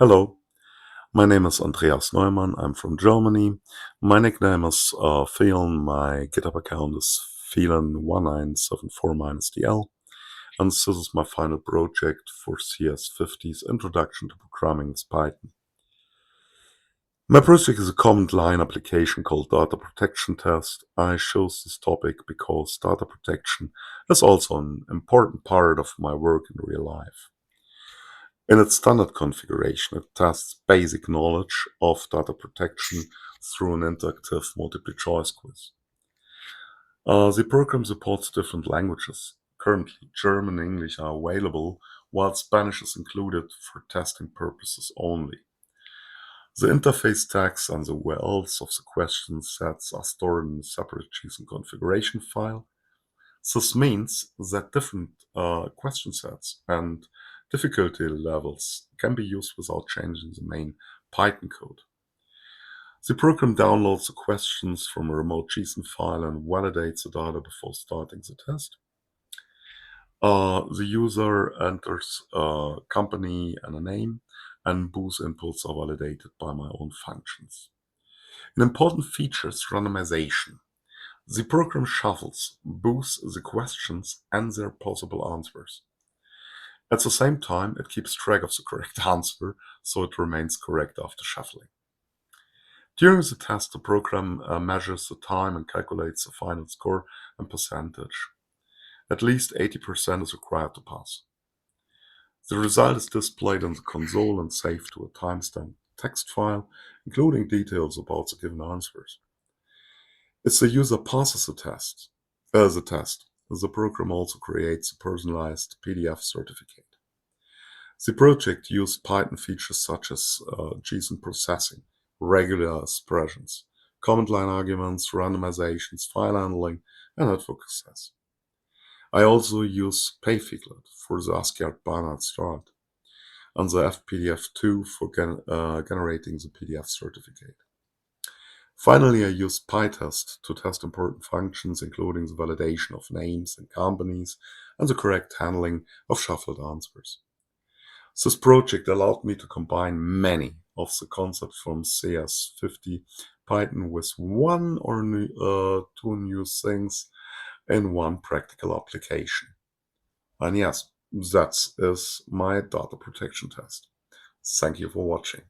Hello, my name is Andreas Neumann. I'm from Germany. My nickname is Phelan. My GitHub account is Phelan1974-DL. And this is my final project for CS50's Introduction to Programming with Python. My project is a command line application called Data Protection Test. I chose this topic because data protection is also an important part of my work in real life. In its standard configuration, it tests basic knowledge of data protection through an interactive multiple-choice quiz. The program supports different languages. Currently, German and English are available, while Spanish is included for testing purposes only. The interface tags and the URLs of the question sets are stored in a separate JSON configuration file. This means that different question sets and difficulty levels can be used without changing the main Python code. The program downloads the questions from a remote JSON file and validates the data before starting the test. The user enters a company and a name, and both inputs are validated by my own functions. An important feature is randomization. The program shuffles both the questions and their possible answers. At the same time, it keeps track of the correct answer, so it remains correct after shuffling. During the test, the program measures the time and calculates the final score and percentage. At least 80% is required to pass. The result is displayed on the console and saved to a timestamped text file, including details about the given answers. If the user passes the test, the program also creates a personalized PDF certificate. The project used Python features such as JSON processing, regular expressions, command line arguments, randomizations, file handling, and network access. I also use pfiglet for the ASCII banner at start, and the FPDF2 for generating the PDF certificate. Finally, I use PyTest to test important functions, including the validation of names and companies and the correct handling of shuffled answers. This project allowed me to combine many of the concepts from CS50 Python with one or two new things in one practical application. And yes, that is my data protection test. Thank you for watching.